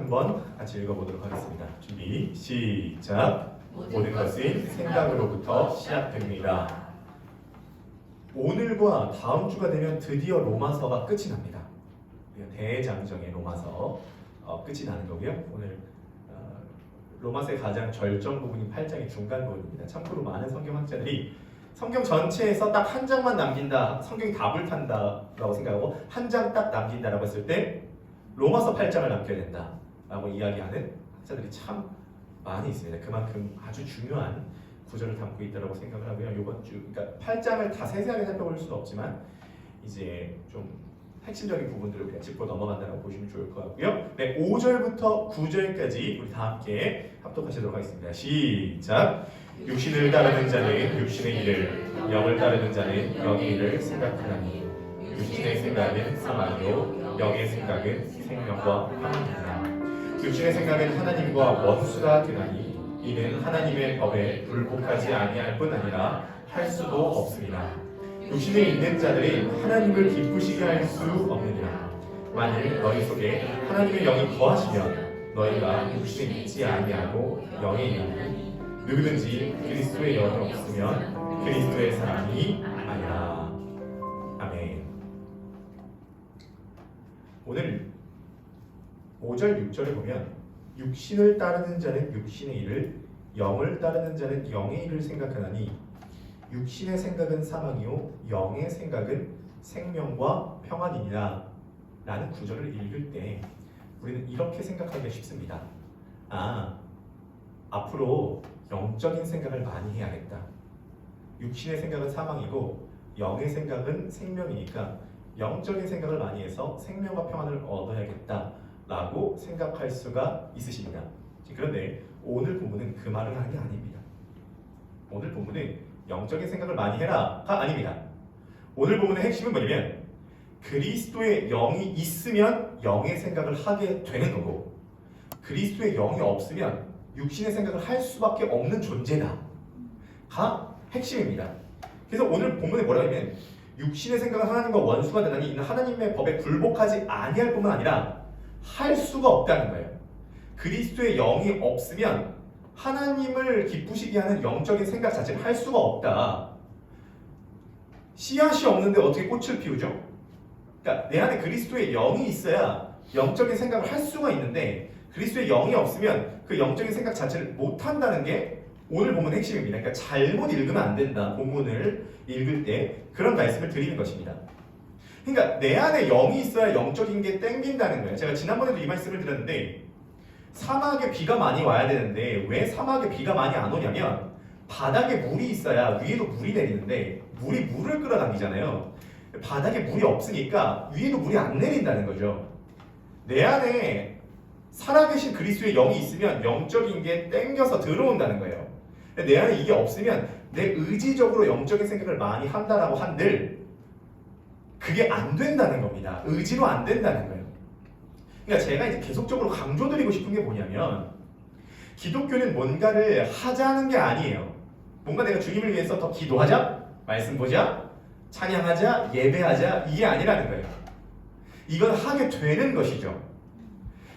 한번 같이 읽어보도록 하겠습니다. 준비, 시작. 모든 것은 생각으로부터 시작됩니다. 오늘과 다음 주가 되면 드디어 로마서가 끝이 납니다. 대장정의 로마서 끝이 나는 거고요. 오늘 로마서의 가장 절정 부분인 8장의 중간 부분입니다. 참고로 많은 성경학자들이 성경 전체에서 딱 한 장만 남긴다, 성경이 다 불탄다라고 생각하고 한 장 딱 남긴다라고 했을 때 로마서 8장을 남겨야 된다라고 이야기하는 학자들이 참 많이 있습니다. 그만큼 아주 중요한 구절을 담고 있다고 생각을 하고요. 이번 주, 그러니까 8장을 다 세세하게 살펴볼 수는 없지만 이제 좀 핵심적인 부분들을 그냥 짚고 넘어간다고 보시면 좋을 것 같고요. 네, 5절부터 9절까지 우리 다 함께 합독하시도록 하겠습니다. 시작. 육신을 따르는 자는 육신의 일을, 영을 따르는 자는 영의 일을 생각하나니 육신의 생각은 사망이요 영의 생각은 생명과 평안이니라. 육신의 생각은 하나님과 원수가 되나니 이는 하나님의 법에 불복하지 아니할 뿐 아니라 할 수도 없습니다. 육신에 있는 자들이 하나님을 기쁘시게 할 수 없느니라. 만일 너희 속에 하나님의 영이 거하시면 너희가 육신에 있지 아니하고 영에 있나니 누구든지 그리스도의 영이 없으면 그리스도의 사람이 아니라. 아멘. 오늘 5절 6절에 보면 육신을 따르는 자는 육신의 일을, 영을 따르는 자는 영의 일을 생각하나니 육신의 생각은 사망이요 영의 생각은 생명과 평안이니라 라는 구절을 읽을 때 우리는 이렇게 생각하기가 쉽습니다. 앞으로 영적인 생각을 많이 해야겠다. 육신의 생각은 사망이고 영의 생각은 생명이니까 영적인 생각을 많이 해서 생명과 평안을 얻어야겠다 라고 생각할 수가 있으십니다. 그런데 오늘 본문은 그 말을 하는 게 아닙니다. 오늘 본문은 영적인 생각을 많이 해라가 아닙니다. 오늘 본문의 핵심은 뭐냐면 그리스도의 영이 있으면 영의 생각을 하게 되는 거고 그리스도의 영이 없으면 육신의 생각을 할 수밖에 없는 존재다가 핵심입니다. 그래서 오늘 본문에 뭐라고 하면 육신의 생각은 하나님과 원수가 되나니 이는 하나님의 법에 불복하지 아니할 뿐만 아니라 할 수가 없다는 거예요. 그리스도의 영이 없으면 하나님을 기쁘시게 하는 영적인 생각 자체를 할 수가 없다. 씨앗이 없는데 어떻게 꽃을 피우죠? 그러니까 내 안에 그리스도의 영이 있어야 영적인 생각을 할 수가 있는데 그리스도의 영이 없으면 그 영적인 생각 자체를 못한다는 게 오늘 본문의 핵심입니다. 그러니까 잘못 읽으면 안 된다. 본문을 읽을 때 그런 말씀을 드리는 것입니다. 그러니까 내 안에 영이 있어야 영적인 게 땡긴다는 거예요. 제가 지난번에도 이 말씀을 드렸는데 사막에 비가 많이 와야 되는데 왜 사막에 비가 많이 안 오냐면 바닥에 물이 있어야 위에도 물이 내리는데 물이 물을 끌어당기잖아요. 바닥에 물이 없으니까 위에도 물이 안 내린다는 거죠. 내 안에 살아계신 그리스도의 영이 있으면 영적인 게 땡겨서 들어온다는 거예요. 내 안에 이게 없으면 내 의지적으로 영적인 생각을 많이 한다라고 한들 그게 안 된다는 겁니다. 의지로 안 된다는 거예요. 그러니까 제가 이제 계속적으로 강조드리고 싶은 게 뭐냐면 기독교는 뭔가를 하자는 게 아니에요. 뭔가 내가 주님을 위해서 더 기도하자, 말씀 보자, 찬양하자, 예배하자 이게 아니라는 거예요. 이건 하게 되는 것이죠.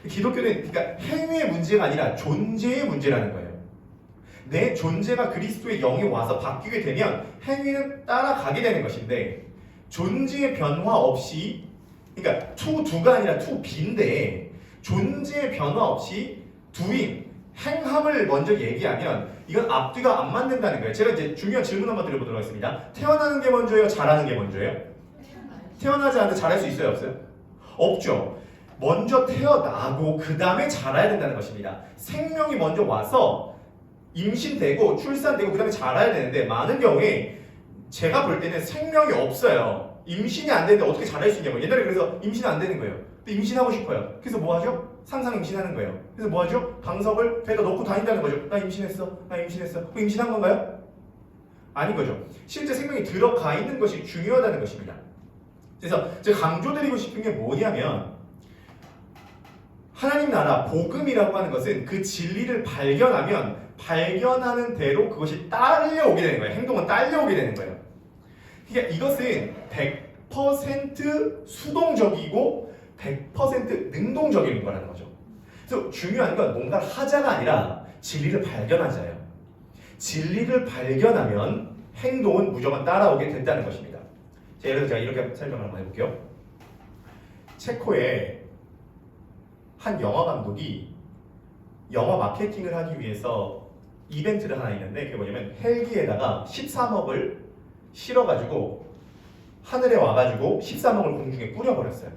기독교는 그러니까 행위의 문제가 아니라 존재의 문제라는 거예요. 내 존재가 그리스도의 영이 와서 바뀌게 되면 행위는 따라가게 되는 것인데 존재의 변화 없이 그러니까 투가 아니라 투비인데 존재의 변화 없이 doing, 행함을 먼저 얘기하면 이건 앞뒤가 안 맞는다는 거예요. 제가 이제 중요한 질문 한번 드려보도록 하겠습니다. 태어나는 게 먼저예요? 잘하는 게 먼저예요? 태어나지 않는데 잘할 수 있어요? 없어요? 없죠. 먼저 태어나고 그 다음에 자라야 된다는 것입니다. 생명이 먼저 와서 임신되고 출산되고 그 다음에 자라야 되는데 많은 경우에 제가 볼 때는 생명이 없어요. 임신이 안 되는데 어떻게 자랄 수 있냐고. 옛날에 그래서 임신 안 되는 거예요. 근데 임신하고 싶어요. 그래서 뭐 하죠? 상상 임신하는 거예요. 그래서 뭐 하죠? 방석을 배에다 넣고 다닌다는 거죠. 나 임신했어. 나 임신했어. 그럼 임신한 건가요? 아닌 거죠. 실제 생명이 들어가 있는 것이 중요하다는 것입니다. 그래서 제가 강조드리고 싶은 게 뭐냐면 하나님 나라, 복음이라고 하는 것은 그 진리를 발견하면 발견하는 대로 그것이 딸려오게 되는 거예요. 행동은 딸려오게 되는 거예요. 그러니까 이것은 100% 수동적이고 100% 능동적인 거라는 거죠. 그래서 중요한 건 뭔가를 하자가 아니라 진리를 발견하자예요. 진리를 발견하면 행동은 무조건 따라오게 된다는 것입니다. 자, 예를 들어서 제가 이렇게 설명을 한번 해볼게요. 체코의 한 영화 감독이 영화 마케팅을 하기 위해서 이벤트를 하나 있는데 그게 뭐냐면 헬기에다가 13억을 실어가지고 하늘에 와가지고 13억을 공중에 뿌려버렸어요.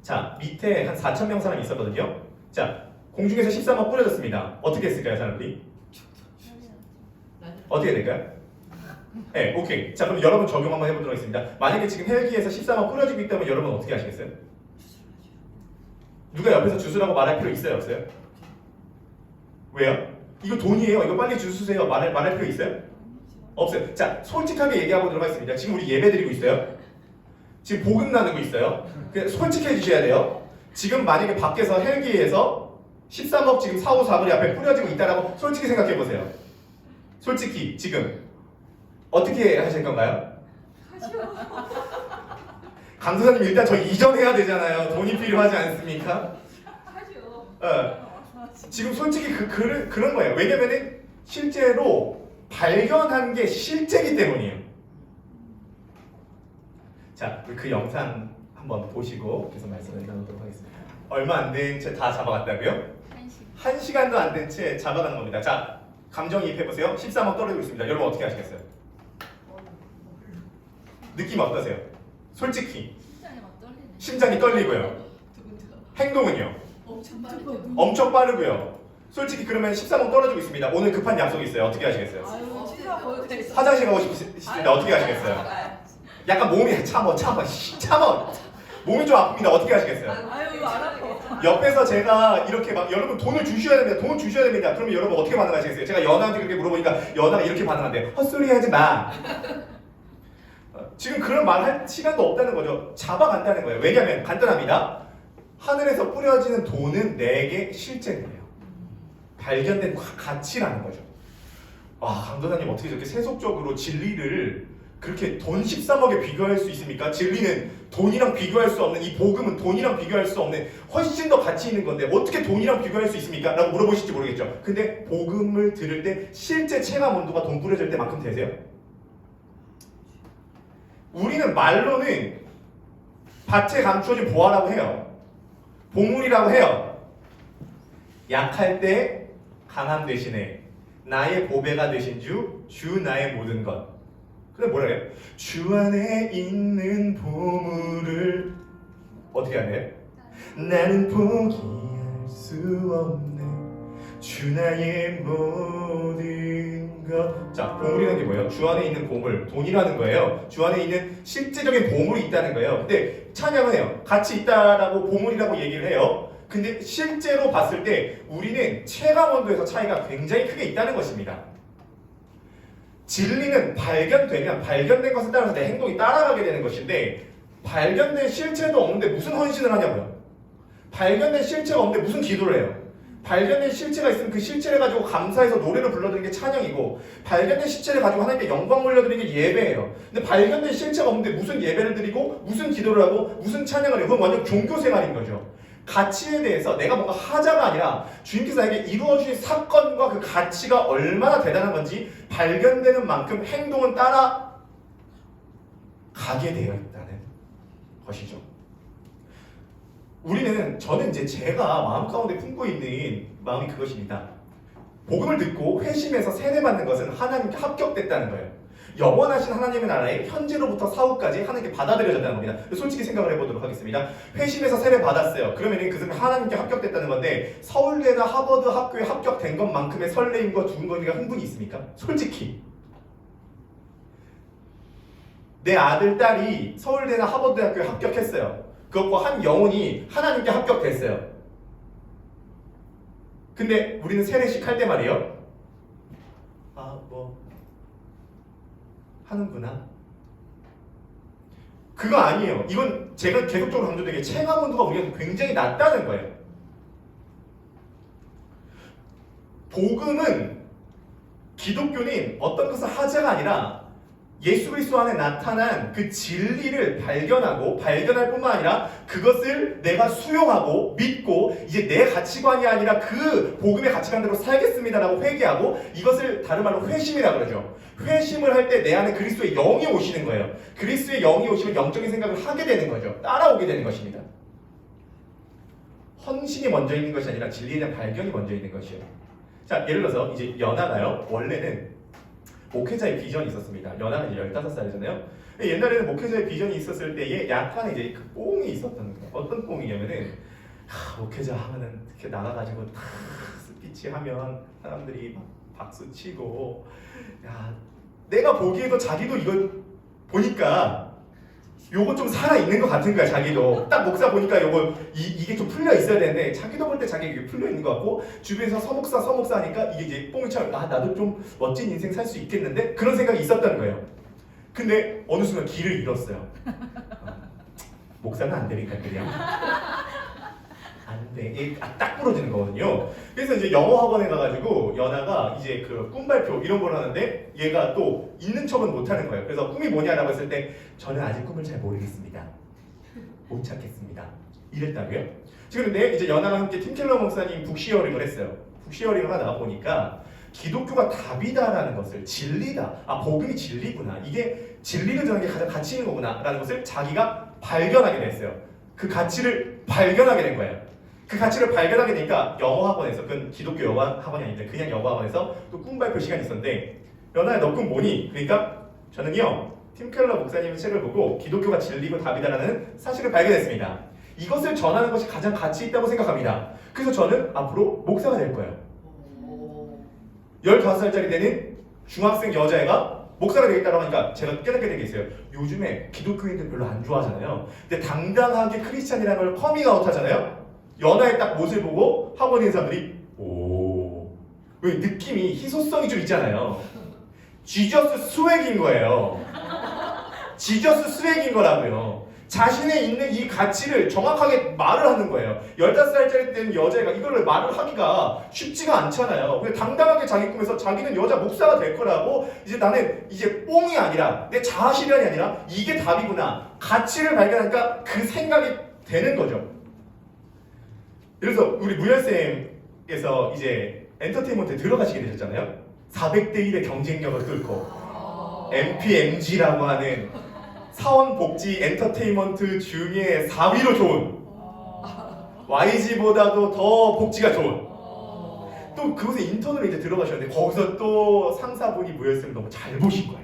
자, 밑에 한 4,000명 사람이 있었거든요. 자, 공중에서 13억 뿌려졌습니다. 어떻게 했을까요, 사람들이? 어떻게 될까요? 네, 오케이. 자, 그럼 여러분 적용 한번 해보도록 하겠습니다. 만약에 지금 헬기에서 13억 뿌려지고 있다면 여러분 어떻게 하시겠어요? 누가 옆에서 주스라고 말할 필요 있어요, 없어요? 왜요? 이거 돈이에요. 이거 빨리 주스세요. 말할 필요 있어요? 없어요. 자, 솔직하게 얘기해보도록 하겠습니다. 지금 우리 예배 드리고 있어요. 지금 복음 나누고 있어요. 그냥 솔직해 주셔야 돼요. 지금 만약에 밖에서 헬기에서 13억 지금 4, 5, 4거리 앞에 뿌려지고 있다라고 솔직히 생각해 보세요. 솔직히 지금 어떻게 하실 건가요? 강도사님 일단 저 이전해야 되잖아요. 돈이 필요하지 않습니까? 지금 솔직히 그런 거예요. 왜냐면은 실제로 발견한 게 실제이기 때문이에요. 자, 그 영상 한번 보시고 계속 말씀을 나누도록 하겠습니다. 얼마 안 된 채 다 잡아갔다고요? 1시간도 안 된 채 잡아간 겁니다. 자, 감정이입해보세요. 13억 떨어지고 있습니다. 여러분 어떻게 하시겠어요? 느낌 어떠세요? 솔직히 심장이 떨리고요. 행동은요? 엄청 빠르고요. 솔직히 그러면 13억 떨어지고 있습니다. 오늘 급한 약속이 있어요. 어떻게 하시겠어요? 화장실 가고 싶습니다. 어떻게 하시겠어요? 약간 몸이 참어. 몸이 좀 아픕니다. 어떻게 하시겠어요? 옆에서 제가 이렇게 막 여러분 돈을 주셔야 됩니다. 돈 주셔야 됩니다. 그러면 여러분 어떻게 반응하시겠어요? 제가 연아한테 그렇게 물어보니까 연아가 이렇게 반응한대요. 헛소리 하지 마. 지금 그런 말 할 시간도 없다는 거죠. 잡아간다는 거예요. 왜냐하면 간단합니다. 하늘에서 뿌려지는 돈은 내게 실제예요. 발견된 가치라는 거죠. 와, 강도사님 어떻게 저렇게 세속적으로 진리를 그렇게 돈 13억에 비교할 수 있습니까? 진리는 돈이랑 비교할 수 없는, 이 복음은 돈이랑 비교할 수 없는 훨씬 더 가치 있는 건데 어떻게 돈이랑 비교할 수 있습니까? 라고 물어보실지 모르겠죠. 근데 복음을 들을 때 실제 체감 온도가 돈 뿌려질 때만큼 되세요? 우리는 말로는 밭에 감추어진 보화라고 해요. 보물이라고 해요. 약할 때 강함 대신에 나의 보배가 되신 주 나의 모든 것. 근데 뭐라 해요? 주 안에 있는 보물을 어떻게 하네요? 나는 포기할 수 없네 주 나의 모든 것. 자, 보물이라는 게 뭐예요? 주 안에 있는 보물, 돈이라는 거예요. 주 안에 있는 실제적인 보물이 있다는 거예요. 근데 찬양은 해요. 같이 있다라고 보물이라고 얘기를 해요. 근데 실제로 봤을 때 우리는 체감 온도에서 차이가 굉장히 크게 있다는 것입니다. 진리는 발견되면 발견된 것에 따라서 내 행동이 따라가게 되는 것인데 발견된 실체도 없는데 무슨 헌신을 하냐고요. 발견된 실체가 없는데 무슨 기도를 해요. 발견된 실체가 있으면 그 실체를 가지고 감사해서 노래를 불러드리는 게 찬양이고 발견된 실체를 가지고 하나님께 영광 올려드리는 게 예배예요. 근데 발견된 실체가 없는데 무슨 예배를 드리고 무슨 기도를 하고 무슨 찬양을 해요. 그건 완전 종교생활인 거죠. 가치에 대해서 내가 뭔가 하자가 아니라 주님께서 나에게 이루어주신 사건과 그 가치가 얼마나 대단한 건지 발견되는 만큼 행동은 따라 가게 되어 있다는 것이죠. 저는 이제 제가 마음 가운데 품고 있는 마음이 그것입니다. 복음을 듣고 회심해서 세례받는 것은 하나님께 합격됐다는 거예요. 영원하신 하나님의 나라에 현재로부터 사후까지 하나님께 받아들여졌다는 겁니다. 솔직히 생각을 해보도록 하겠습니다. 회심해서 세례 받았어요. 그러면 그것은 하나님께 합격됐다는 건데 서울대나 하버드 학교에 합격된 것만큼의 설레임과 두근거림과 흥분이 있습니까? 솔직히 내 아들, 딸이 서울대나 하버드 학교에 합격했어요. 그것과 한 영혼이 하나님께 합격됐어요. 근데 우리는 세례식 할 때 말이에요. 하는구나. 그거 아니에요. 이건 제가 계속적으로 강조드린 게 체감 온도가 우리가 굉장히 낮다는 거예요. 복음은 기독교는 어떤 것을 하자가 아니라 예수 그리스도 안에 나타난 그 진리를 발견하고 발견할 뿐만 아니라 그것을 내가 수용하고 믿고 이제 내 가치관이 아니라 그 복음의 가치관대로 살겠습니다라고 회개하고 이것을 다른 말로 회심이라고 그러죠. 회심을 할 때 내 안에 그리스도의 영이 오시는 거예요. 그리스도의 영이 오시면 영적인 생각을 하게 되는 거죠. 따라오게 되는 것입니다. 헌신이 먼저 있는 것이 아니라 진리에 대한 발견이 먼저 있는 것이에요. 자, 예를 들어서 이제 연하가요. 원래는 목회자의 비전이 있었습니다. 연하가 이제 15살이잖아요. 옛날에는 목회자의 비전이 있었을 때에 약간 이제 그 뽕이 있었던 거예요. 어떤 뽕이냐면은 목회자 하면은 이렇게 나가가지고 다 스피치 하면 사람들이 막 박수 치고 야 내가 보기에도 자기도 이걸 보니까 요거 좀 살아있는 것 같은 거야. 자기도 딱 목사 보니까 요거 이게 좀 풀려 있어야 되는데 자기도 볼 때 자기 이게 풀려 있는 것 같고 주변에서 서목사 하니까 이게 이제 뽕이처럼 나도 좀 멋진 인생 살 수 있겠는데 그런 생각이 있었다는 거예요. 근데 어느 순간 길을 잃었어요. 목사는 안 되니까 그냥 안 돼. 딱 부러지는 거거든요. 그래서 이제 영어 학원에 가가지고 연아가 이제 그 꿈 발표 이런 걸 하는데 얘가 또 있는 척은 못 하는 거예요. 그래서 꿈이 뭐냐라고 했을 때 저는 아직 꿈을 잘 모르겠습니다. 못 찾겠습니다. 이랬다고요? 그런데 이제 연아가 함께 팀켈러 목사님 북시어링을 했어요. 북시어링을 하다 보니까 기독교가 답이다라는 것을 진리다. 복음이 진리구나. 이게 진리를 전하는 게 가장 가치 있는 거구나라는 것을 자기가 발견하게 됐어요. 그 가치를 발견하게 된 거예요. 그 가치를 발견하게 되니까 영어 학원에서 그건 기독교 영어 학원이 아닌데 그냥 영어 학원에서 또 꿈 발표 시간이 있었는데 연아야 너 꿈 뭐니? 그러니까 저는요 팀 켈러 목사님의 책을 보고 기독교가 진리고 답이다라는 사실을 발견했습니다. 이것을 전하는 것이 가장 가치 있다고 생각합니다. 그래서 저는 앞으로 목사가 될 거예요. 15살짜리 되는 중학생 여자애가 목사가 되겠다고 하니까 제가 깨닫게 된 게 있어요. 요즘에 기독교인들 별로 안 좋아하잖아요. 근데 당당하게 크리스찬이라는 걸 커밍아웃 하잖아요. 연하의 딱 모습을 보고 학원에 있는 사람들이 왜 느낌이 희소성이 좀 있잖아요. 지저스 스웩인 거예요. 지저스 스웩인 거라고요. 자신에 있는 이 가치를 정확하게 말을 하는 거예요. 15살짜리 된 여자애가 이거를 말을 하기가 쉽지가 않잖아요. 근데 당당하게 자기 꿈에서 자기는 여자 목사가 될 거라고 이제 나는 이제 뽕이 아니라 내 자아 실현이 아니라 이게 답이구나. 가치를 발견하니까 그 생각이 되는 거죠. 그래서 우리 무열쌤께서 이제 엔터테인먼트에 들어가시게 되셨잖아요. 400대 1의 경쟁력을 뚫고 MPMG라고 하는 사원복지 엔터테인먼트 중에 4위로 좋은 YG보다도 더 복지가 좋은 또 그곳에 인턴으로 이제 들어가셨는데 거기서 또 상사분이 무열쌤을 너무 잘 보신 거예요.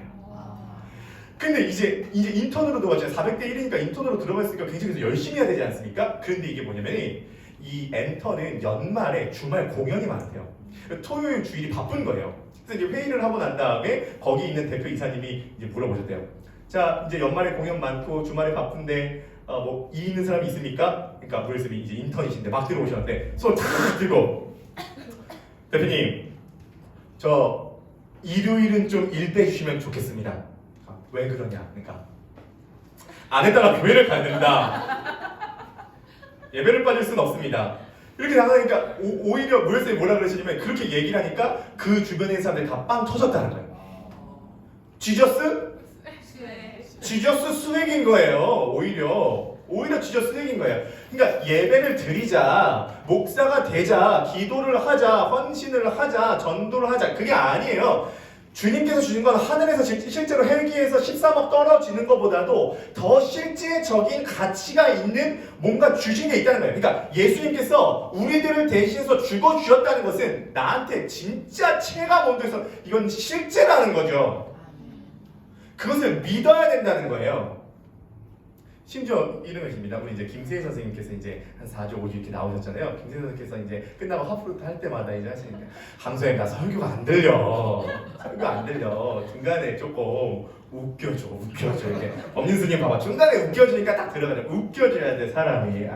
근데 이제 인턴으로 들어가잖아요. 400대 1이니까 인턴으로 들어갔으니까 굉장히 열심히 해야 되지 않습니까? 그런데 이게 뭐냐면 이 엔터는 연말에 주말 공연이 많대요. 토요일 주일이 바쁜 거예요. 그래서 이제 회의를 하고 난 다음에 거기 있는 대표 이사님이 이제 물어보셨대요. 자, 이제 연말에 공연 많고 주말에 바쁜데 뭐 이 있는 사람이 있습니까? 그러니까 무열쌤이 이제 인턴이신데 막 들어오셨는데 손 탁 들고 대표님 저 일요일은 좀 일 빼주시면 좋겠습니다. 왜 그러냐? 그러니까 아내따라 교회를 가야 된다. 예배를 빠질 수는 없습니다. 이렇게 나가니까 오히려 무열쌤이 뭐라 그러시냐면 그렇게 얘기를 하니까 그 주변에 있는 사람들이 다 빵 터졌다는 거예요. 지저스 스웩인 거예요. 오히려 지저스 스웩인 거예요. 그러니까 예배를 드리자, 목사가 되자, 기도를 하자, 헌신을 하자, 전도를 하자 그게 아니에요. 주님께서 주신 건 하늘에서 실제로 헬기에서 13억 떨어지는 것보다도 더 실제적인 가치가 있는 뭔가 주신 게 있다는 거예요. 그러니까 예수님께서 우리들을 대신해서 죽어주셨다는 것은 나한테 진짜 체감 온도에서 이건 실제라는 거죠. 그것을 믿어야 된다는 거예요. 심지어 이런 것입니다. 우리 이제 김세희 선생님께서 이제 한 4주, 5주 이렇게 나오셨잖아요. 김세희 선생님께서 이제 끝나고 하프로트 할 때마다 이제 하시니까 강소연 나 설교가 안 들려. 설교 안 들려. 중간에 조금 웃겨줘. 이렇게 법륜스님 봐봐. 중간에 웃겨주니까 딱 들어가죠. 웃겨줘야 돼 사람이.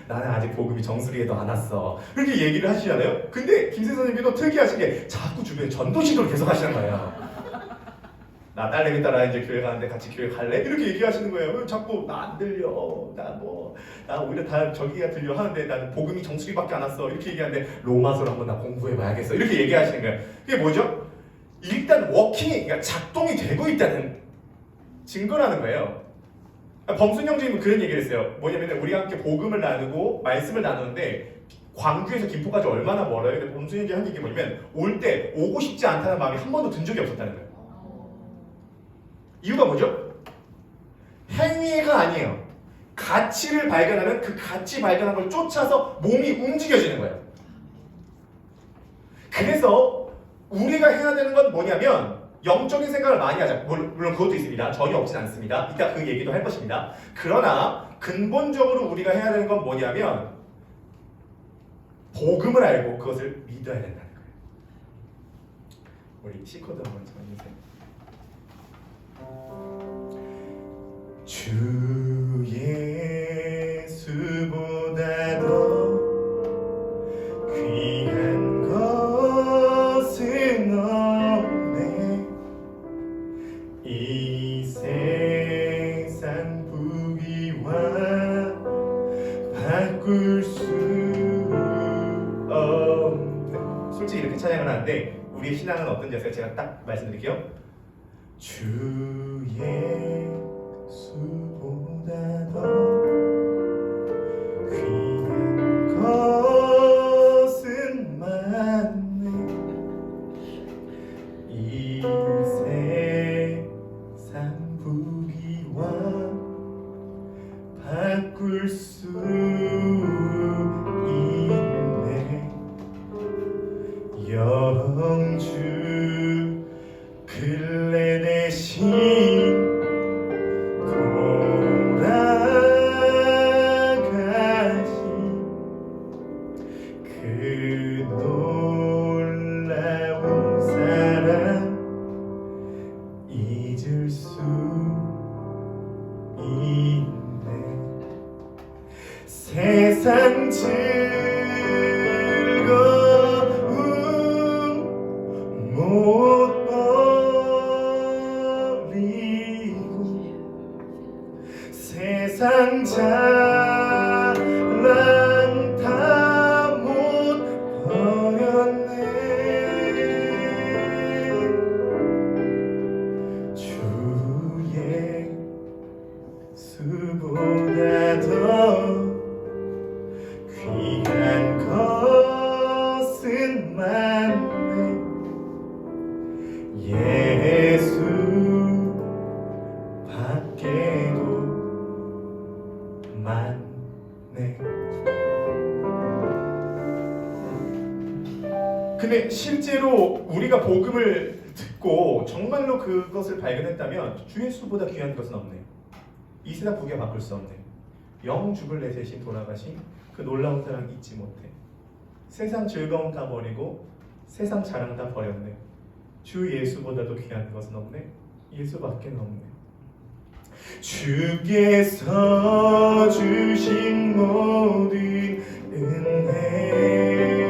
나는 아직 복음이 정수리에도 안 왔어. 이렇게 얘기를 하시잖아요. 근데 김세희 선생님도 특이하신 게 자꾸 주변에 전도 시도를 계속 하시는 거예요. 나 딸내미 따라 이제 교회 가는데 같이 교회 갈래? 이렇게 얘기하시는 거예요. 왜 자꾸 나 안 들려. 나 오히려 다 저기가 들려 하는데 나는 복음이 정수리밖에 안 왔어. 이렇게 얘기하는데 로마서를 한번 나 공부해봐야겠어. 이렇게 얘기하시는 거예요. 그게 뭐죠? 일단 워킹이 그러니까 작동이 되고 있다는 증거라는 거예요. 범순 형제님은 그런 얘기를 했어요. 뭐냐면 우리가 함께 복음을 나누고 말씀을 나누는데 광주에서 김포까지 얼마나 멀어요? 근데 범순 형제 한 얘기 뭐냐면 올 때 오고 싶지 않다는 마음이 한 번도 든 적이 없었다는 거예요. 이유가 뭐죠? 행위가 아니에요. 가치를 발견하면 그 가치 발견한 걸 쫓아서 몸이 움직여지는 거예요. 그래서 우리가 해야 되는 건 뭐냐면 영적인 생각을 많이 하자. 물론 그것도 있습니다. 전혀 없진 않습니다. 이따 그 얘기도 할 것입니다. 그러나 근본적으로 우리가 해야 되는 건 뭐냐면 복음을 알고 그것을 믿어야 된다는 거예요. 우리 C코드 한번 정해주세요. 주 예수보다 더 귀한 것은 없네. 이 세상 부귀와 바꿀 수 없네. 솔직히 이렇게 찬양을 하는데 우리의 신앙은 어떤지 아세요? 제가 딱 말씀드릴게요. 주 예수보다 더 귀한 것은 많네. 이 세상 부귀와 바꿀 수 있네. 영주 근래 대신 돌아가신 그 놀라운 사랑 잊을 수 있네. 세상 즐거움 못 세상 자랑 다 못 버렸네. 주 예수보다 더 귀한 것은 많네. 예수 밖에도 많네. 근데 실제로 우리가 복음을 듣고 정말로 그것을 발견했다면 주 예수보다 귀한 것은 없네. 이 세상 부귀와 바꿀 수 없네. 영 죽을 내 대신 돌아가신 그 놀라운 사랑 잊지 못해. 세상 즐거움 다 버리고 세상 자랑 다 버렸네. 주 예수보다도 귀한 것은 없네. 예수밖에는 없네. 주께서 주신 모든 은혜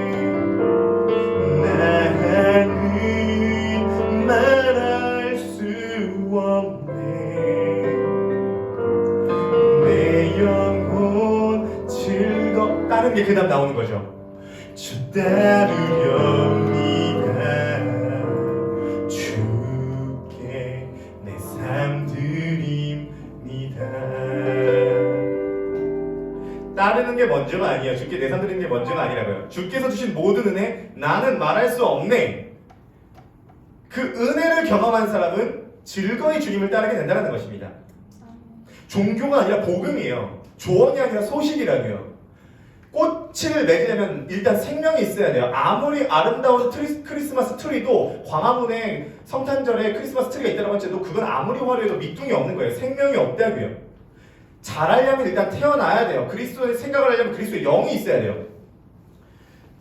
나는 말할 수 없네. 내 영혼 즐겁다는 게 그 다음 나오는 거죠. 주 따르렵니다. 주께 내 삶 드립니다. 따르는 게 먼저가 아니에요. 주께 내 삶 드리는 게 먼저가 아니라고요. 주께서 주신 모든 은혜 나는 말할 수 없네. 그 은혜를 경험한 사람은 즐거이 주님을 따르게 된다는 것입니다. 종교가 아니라 복음이에요. 조언이 아니라 소식이라고요. 꽃을 맺으려면 일단 생명이 있어야 돼요. 아무리 아름다운 크리스마스 트리도 광화문에 성탄절에 크리스마스 트리가 있다고 할지도 그건 아무리 화려해도 밑둥이 없는 거예요. 생명이 없다고요. 자라려면 일단 태어나야 돼요. 그리스도의 생각을 하려면 그리스도의 영이 있어야 돼요.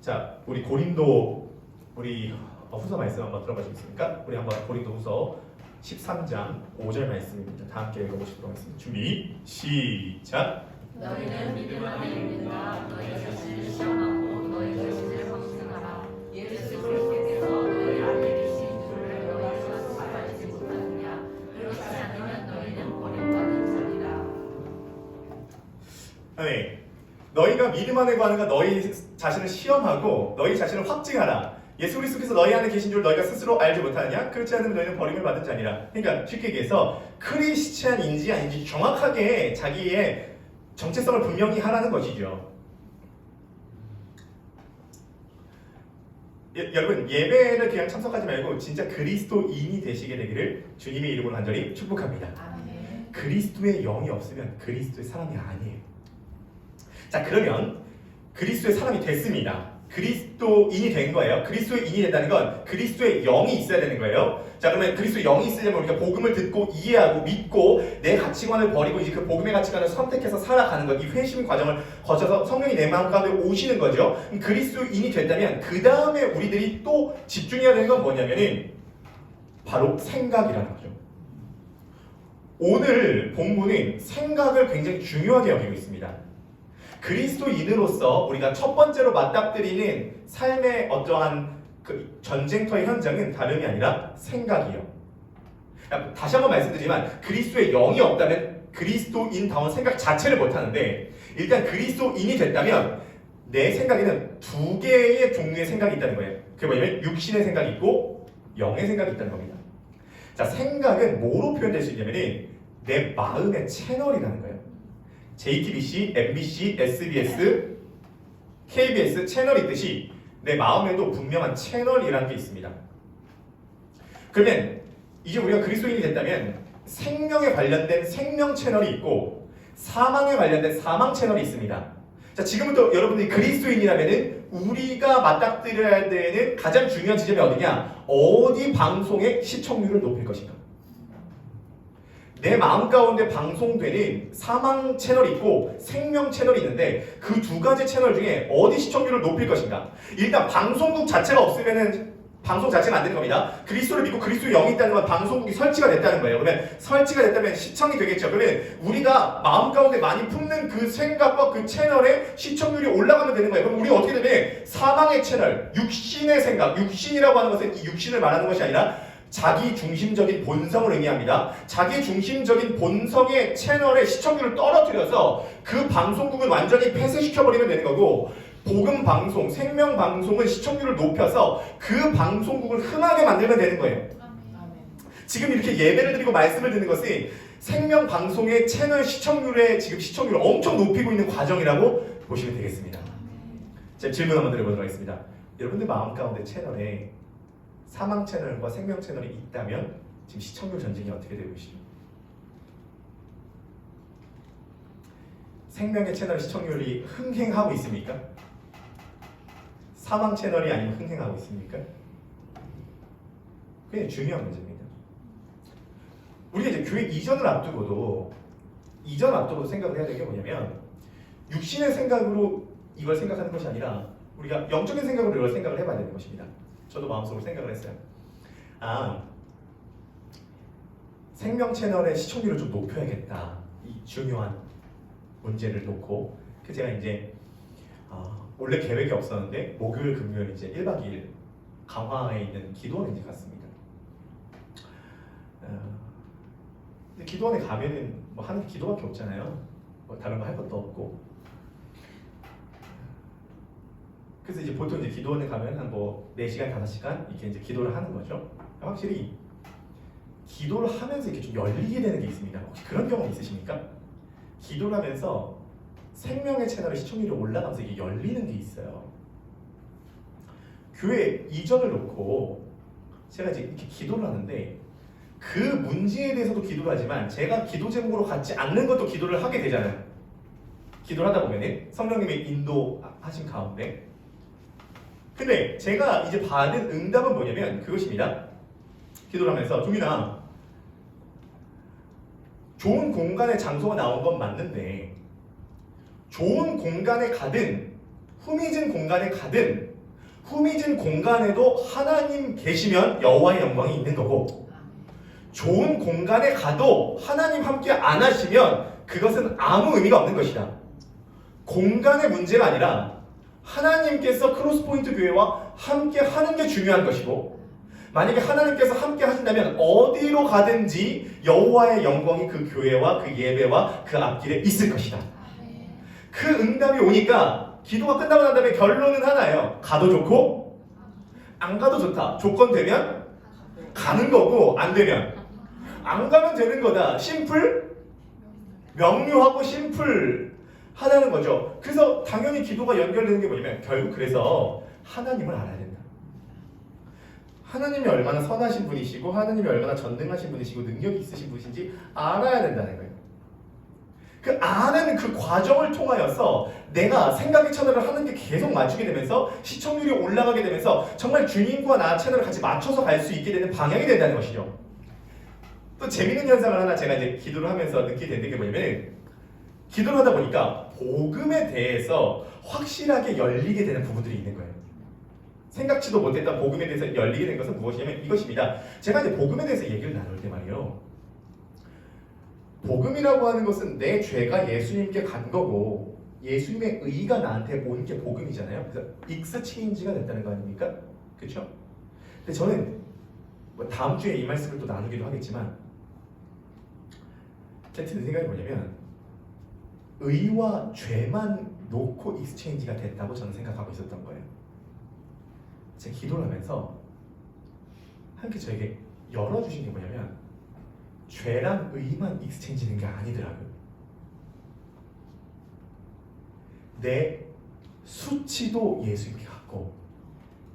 자, 우리 고린도 우리 후서 말씀 한번 들어보시겠습니까? 우리 한번 고린도 후서 13장 5절 말씀입니다. 다 함께 읽어보시도록 하겠습니다. 준비 시작. 너희는 믿음 안에 있는가? 너희 자신을 시험하고 너희 자신을 검증하라. 예수 그리스도께서 너희 안에 계신 줄을 너희가 스스로 알지 못하느냐? 그렇지 않으면 너희는 버림받은 자니라. 네, 너희가 믿음 안에 거하는가? 너희 자신을 시험하고 너희 자신을 확증하라. 예수 그리스도께서 너희 안에 계신 줄 너희가 스스로 알지 못하느냐? 그렇지 않으면 너희는 버림을 받은 자니라. 그러니까 쉽게 얘기해서 크리스찬인지 아닌지 정확하게 자기의 정체성을 분명히 하라는 것이죠. 여러분 예배를 그냥 참석하지 말고 진짜 그리스도인이 되시게 되기를 주님의 이름으로 간절히 축복합니다. 아멘. 그리스도의 영이 없으면 그리스도의 사람이 아니에요. 자, 그러면 그리스도의 사람이 됐습니다. 그리스도인이 된 거예요. 그리스도인이 된다는 건 그리스도의 영이 있어야 되는 거예요. 자, 그러면 그리스도의 영이 있으려면 우리가 복음을 듣고 이해하고 믿고 내 가치관을 버리고 이제 그 복음의 가치관을 선택해서 살아가는 것, 이 회심 과정을 거쳐서 성령이 내 마음 가운데 오시는 거죠. 그리스도인이 됐다면 그 다음에 우리들이 또 집중해야 되는 건 뭐냐면은 바로 생각이라는 거죠. 오늘 본문은 생각을 굉장히 중요하게 여기고 있습니다. 그리스도인으로서 우리가 첫 번째로 맞닥뜨리는 삶의 어떠한 그 전쟁터의 현장은 다름이 아니라 생각이요. 다시 한번 말씀드리지만 그리스도의 영이 없다면 그리스도인다운 생각 자체를 못하는데 일단 그리스도인이 됐다면 내 생각에는 두 개의 종류의 생각이 있다는 거예요. 그게 뭐냐면 육신의 생각이 있고 영의 생각이 있다는 겁니다. 자, 생각은 뭐로 표현될 수 있냐면 내 마음의 채널이라는 거예요. JTBC, MBC, SBS, KBS 채널이 있듯이 내 마음에도 분명한 채널이라는 게 있습니다. 그러면 이제 우리가 그리스도인이 됐다면 생명에 관련된 생명 채널이 있고 사망에 관련된 사망 채널이 있습니다. 자, 지금부터 여러분들이 그리스도인이라면은 우리가 맞닥뜨려야 되는 가장 중요한 지점이 어디냐? 어디 방송의 시청률을 높일 것인가? 내 마음 가운데 방송되는 사망 채널이 있고 생명 채널이 있는데 그 두 가지 채널 중에 어디 시청률을 높일 것인가? 일단 방송국 자체가 없으면은 방송 자체가 안 되는 겁니다. 그리스도를 믿고 그리스도의 영이 있다는 건 방송국이 설치가 됐다는 거예요. 그러면 설치가 됐다면 시청이 되겠죠. 그러면 우리가 마음 가운데 많이 품는 그 생각과 그 채널의 시청률이 올라가면 되는 거예요. 그럼 우리가 어떻게 되면 사망의 채널, 육신의 생각, 육신이라고 하는 것은 이 육신을 말하는 것이 아니라 자기 중심적인 본성을 의미합니다. 자기 중심적인 본성의 채널의 시청률을 떨어뜨려서 그 방송국은 완전히 폐쇄시켜버리면 되는 거고 복음 방송, 생명 방송은 시청률을 높여서 그 방송국을 흔하게 만들면 되는 거예요. 지금 이렇게 예배를 드리고 말씀을 듣는 것이 생명 방송의 채널 시청률의 지금 시청률을 엄청 높이고 있는 과정이라고 보시면 되겠습니다. 제가 질문 한번 드려보도록 하겠습니다. 여러분들 마음 가운데 채널에 사망 채널과 생명 채널이 있다면 지금 시청률 전쟁이 어떻게 되고 계시죠? 생명의 채널 시청률이 흥행하고 있습니까? 사망 채널이 아니면 흥행하고 있습니까? 그게 중요한 문제입니다. 우리가 이제 교회 이전을 앞두고도 생각을 해야 되는 게 뭐냐면 육신의 생각으로 이걸 생각하는 것이 아니라 우리가 영적인 생각으로 이걸 생각을 해봐야 되는 것입니다. 저도 마음속으로 생각을 했어요. 생명 채널의 시청률을 좀 높여야겠다. 이 중요한 문제를 놓고 제가 이제 원래 계획이 없었는데 목요일, 금요일 이제 1박 2일 강화에 있는 기도원에 이제 갔습니다. 근데 기도원에 가면은 뭐 하는 게 기도밖에 없잖아요. 뭐 다른 거 할 것도 없고. 그래서 이제 보통 이제 기도원에 가면 한 뭐 4시간, 5시간 이렇게 이제 기도를 하는 거죠. 확실히 기도를 하면서 이렇게 좀 열리게 되는 게 있습니다. 혹시 그런 경험 있으십니까? 기도를 하면서 생명의 채널의 시청률이 올라가면서 이게 열리는 게 있어요. 교회 이전을 놓고 제가 이제 이렇게 기도를 하는데 그 문제에 대해서도 기도를 하지만 제가 기도 제목으로 갖지 않는 것도 기도를 하게 되잖아요. 기도를 하다 보면은 성령님의 인도하신 가운데 근데 제가 이제 받은 응답은 뭐냐면 그것입니다. 기도를 하면서 종민아 좋은 공간에 장소가 나온 건 맞는데 좋은 공간에 가든 후미진 공간에 가든 후미진 공간에도 하나님 계시면 여호와의 영광이 있는 거고 좋은 공간에 가도 하나님 함께 안 하시면 그것은 아무 의미가 없는 것이다. 공간의 문제가 아니라 하나님께서 크로스포인트 교회와 함께 하는 게 중요한 것이고 만약에 하나님께서 함께 하신다면 어디로 가든지 여호와의 영광이 그 교회와 그 예배와 그 앞길에 있을 것이다. 그 응답이 오니까 기도가 끝나고 난 다음에 결론은 하나예요. 가도 좋고 안 가도 좋다. 조건 되면 가는 거고 안 되면 안 가면 되는 거다. 심플, 명료하고 심플하다는 거죠. 그래서 당연히 기도가 연결되는 게 뭐냐면 결국 그래서 하나님을 알아야 된다. 하나님이 얼마나 선하신 분이시고 하나님이 얼마나 전능하신 분이시고 능력이 있으신 분이신지 알아야 된다는 거예요. 그 아는 그 과정을 통하여서 내가 생각의 채널을 하는 게 계속 맞추게 되면서 시청률이 올라가게 되면서 정말 주님과 나 채널을 같이 맞춰서 갈 수 있게 되는 방향이 된다는 것이죠. 또 재밌는 현상을 하나 제가 이제 기도를 하면서 느끼게 되는 게 뭐냐면 기도를 하다 보니까 복음에 대해서 확실하게 열리게 되는 부분들이 있는 거예요. 생각지도 못했던 복음에 대해서 열리게 된 것은 무엇이냐면 이것입니다. 제가 이제 복음에 대해서 얘기를 나눌 때 말이에요. 복음이라고 하는 것은 내 죄가 예수님께 간 거고 예수님의 의가 나한테 온 게 복음이잖아요. 그래서 익스체인지가 됐다는 거 아닙니까? 그렇죠? 근데 저는 뭐 다음 주에 이 말씀을 또 나누기도 하겠지만 제 드는 생각이 뭐냐면 의와 죄만 놓고 익스체인지가 됐다고 저는 생각하고 있었던 거예요. 제가 기도를 하면서 함께 저에게 열어주신 게 뭐냐면 죄랑 의만 익스체인지는 게 아니더라고요. 내 수치도 예수님께 갔고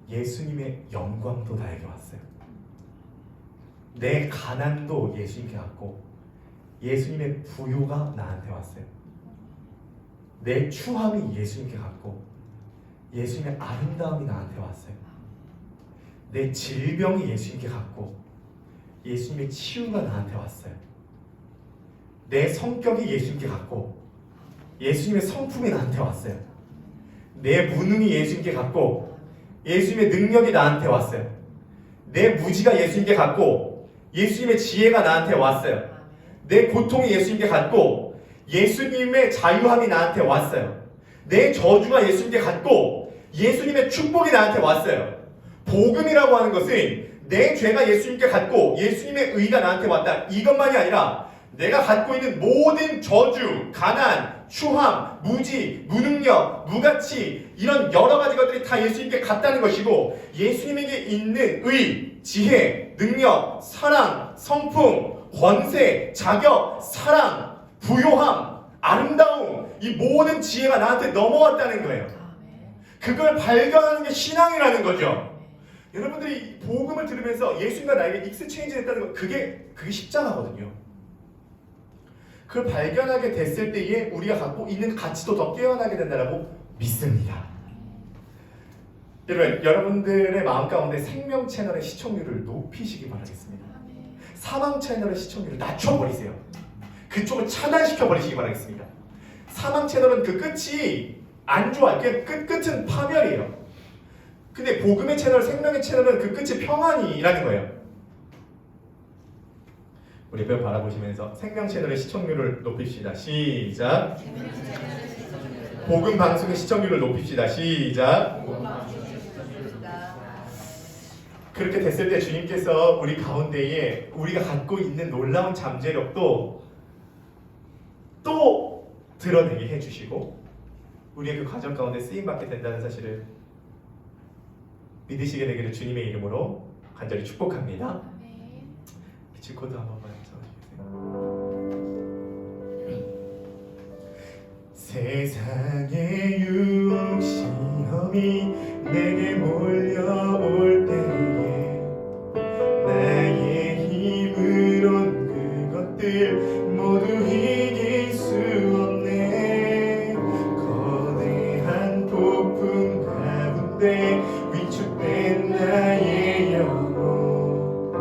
예수님의 영광도 나에게 왔어요. 내 가난도 예수님께 갔고 예수님의 부요가 나한테 왔어요. 내 추함이 예수님께 갔고 예수님의 아름다움이 나한테 왔어요. 내 질병이 예수님께 갔고 예수님의 치유가 나한테 왔어요. 내 성격이 예수님께 갔고 예수님의 성품이 나한테 왔어요. 내 무능이 예수님께 갔고 예수님의 능력이 나한테 왔어요. 내 무지가 예수님께 갔고 예수님의 지혜가 나한테 왔어요. 내 고통이 예수님께 갔고 예수님의 자유함이 나한테 왔어요. 내 저주가 예수님께 갔고 예수님의 축복이 나한테 왔어요. 복음이라고 하는 것은 내 죄가 예수님께 갔고 예수님의 의가 나한테 왔다. 이것만이 아니라 내가 갖고 있는 모든 저주, 가난, 추함, 무지, 무능력, 무가치 이런 여러 가지 것들이 다 예수님께 갔다는 것이고 예수님에게 있는 의, 지혜, 능력, 사랑, 성품, 권세, 자격, 사랑, 부요함, 아름다움 이 모든 지혜가 나한테 넘어왔다는 거예요. 그걸 발견하는 게 신앙이라는 거죠. 여러분들이 복음을 들으면서 예수님과 나에게 익스체인지 됐다는 거 그게 십자가거든요. 그걸 발견하게 됐을 때에 우리가 갖고 있는 가치도 더 깨어나게 된다고 믿습니다. 여러분, 여러분들의 마음 가운데 생명 채널의 시청률을 높이시기 바라겠습니다. 사망 채널의 시청률을 낮춰버리세요. 그쪽을 차단시켜버리시기 바라겠습니다. 사망 채널은 그 끝이 안 좋아요. 끝은 파멸이에요. 근데 복음의 채널, 생명의 채널은 그 끝이 평안이라는 거예요. 우리 뼈 바라보시면서 생명 채널의 시청률을 높입시다. 시작. 복음 방송의 시청률을 높입시다. 시작. 그렇게 됐을 때 주님께서 우리 가운데에 우리가 갖고 있는 놀라운 잠재력도 또 드러내게 해주시고 우리의 그 과정 가운데 쓰임받게 된다는 사실을 믿으시게 되기를 주님의 이름으로 간절히 축복합니다. 기초코드 한 번만 써주세요. 세상의 유혹 시험이 내게 몰려올 때에 나의 힘으론 그것들 모두 이길 수 없네. 거대한 폭풍 가운데 위축된 나의 영혼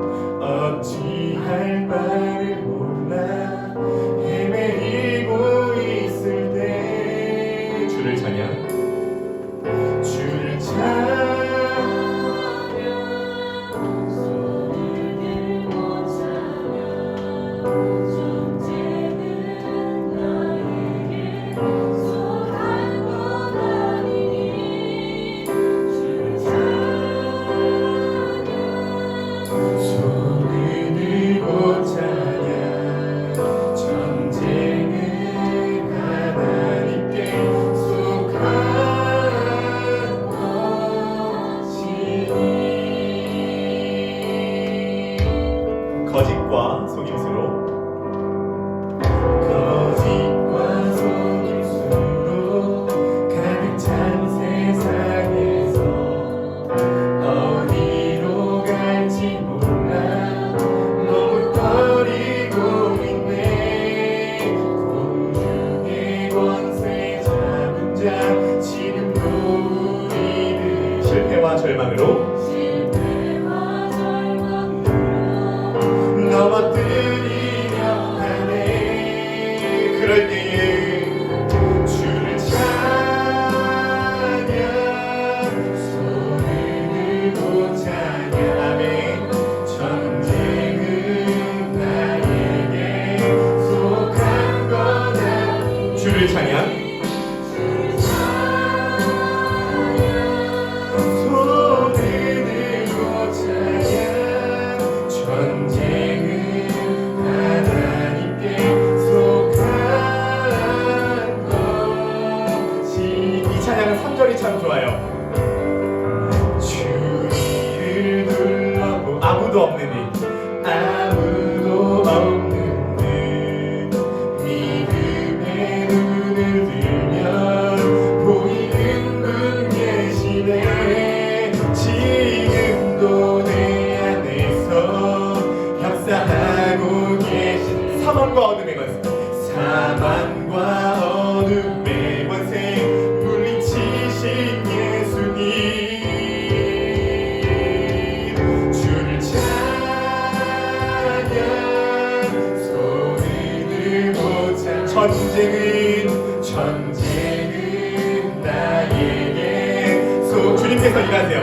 어찌할 바를 몰라 헤매이고 있을 때 주를 찬양 주를 찬양 손을 거짓과 속임수로 가득 찬 세상에서 어디로 갈지 몰라 머뭇거리고 있네. 공중의 권세 잡은 자 지금도 우리를 실패와 절망으로 넘어뜨리려 하네. 그럴 때에 주를 찬양 손을 들고 찬양 아멘. 전쟁은 나에게 속한 거다. 주를 찬양 손을 들고 찬양 전쟁은 하나님께 속한 것이. 이 찬양은 3절이 참 좋아요. 주위를 둘러보 아무도 없는 이 아무도 없는 듯 믿음의 눈을 들면 보이는 분 계시네. 지금도 내 안에서 역사하고 계신 사망과 어둠의 권세 사망과 어둠의 권세 물리치신 예수님. 주를 찬양 손을 들고 찬양 전쟁은 나에게 주님께서 일하세요.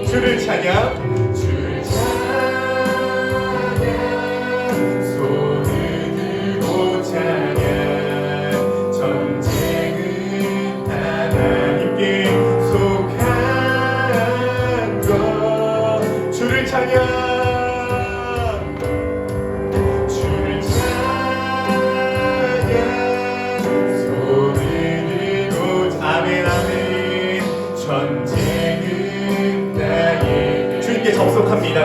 주를 찬양 주를 찬양 손을 들고 찬양 전쟁은 하나님께 속한 것. 주를 찬양 주를 찬양 손을 들고 아멘 아멘. 전쟁은 나에게 주님께 접속합니다.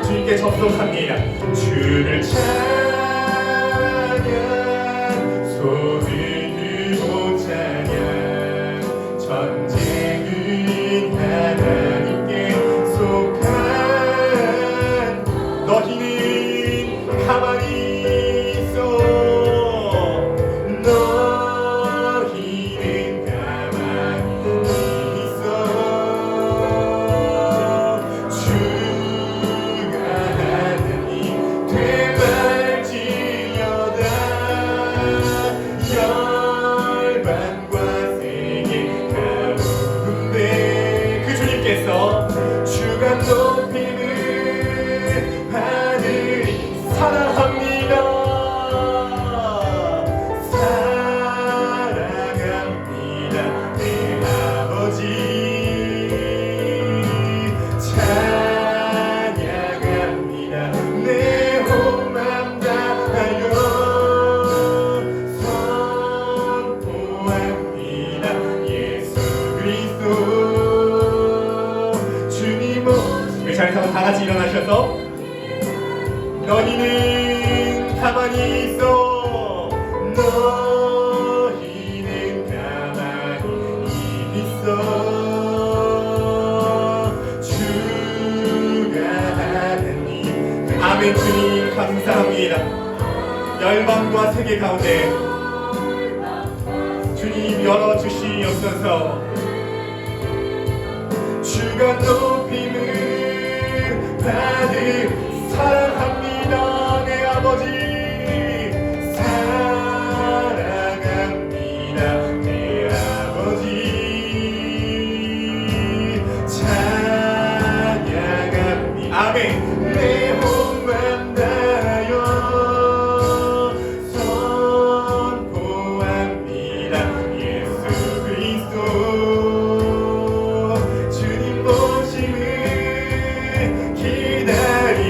주님께 접속합니다. 주를 찬양 손을 들고 찬양 전쟁은 하나님께 속한 너희는 가만히 있어 너희는 가만히 있어 주가 하나님 되발지어다. 열반과 세계 가운데 그 주님께서 주가 높임을 하늘이 사랑합니다. 사랑합니다 내 아버지. 찬양합니다 내 몸만 다하여 선포합니다 예수 그리스도. 주님 우리 자리에서 다 같이 일어나셔서 너희는 가만히 있어 너희는 가만히 있어 주가 하나님. 아멘. 주님 감사합니다. 열방과 세계 가운데 주님 열어주시옵소서. 주가 높임을 받을 사랑합니다 내 아버지. 사랑합니다 내 아버지. 찬양합니다 아멘. 내 몸만 다하여 선포합니다 예수 그리스도. 주님 보심을 기다리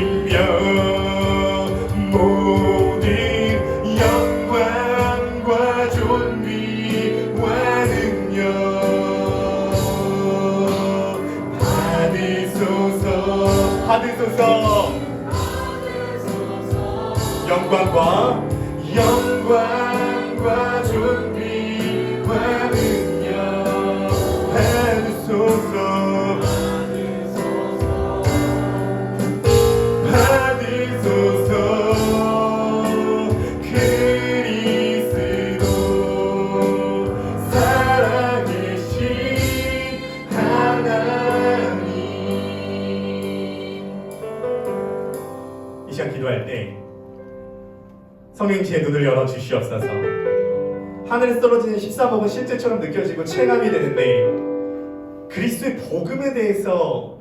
영광과 영광과 존귀와 능력 받으소서 받으소서 그리스도 살아계신 하나님. 이 시간 기도할 때 성령님의 눈을 열어 주시옵소서. 하늘에서 떨어지는 13억은 실제처럼 느껴지고 체감이 되는데 그리스도의 복음에 대해서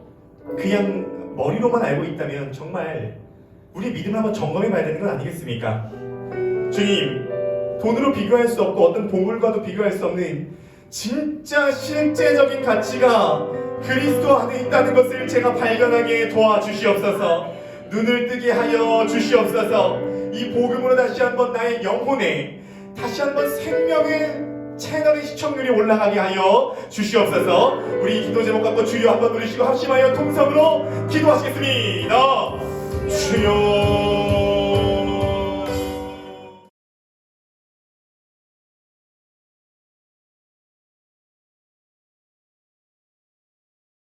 그냥 머리로만 알고 있다면 정말 우리 믿음을 한번 점검해 봐야 되는 건 아니겠습니까? 주님, 돈으로 비교할 수 없고 어떤 보물과도 비교할 수 없는 진짜 실제적인 가치가 그리스도 안에 있다는 것을 제가 발견하게 도와주시옵소서. 눈을 뜨게 하여 주시옵소서. 이 복음으로 다시 한번 나의 영혼에 다시 한번 생명의 채널의 시청률이 올라가게 하여 주시옵소서. 우리 기도 제목 갖고 주여 한번 부르시고 합심하여 통성으로 기도하시겠습니다. 주여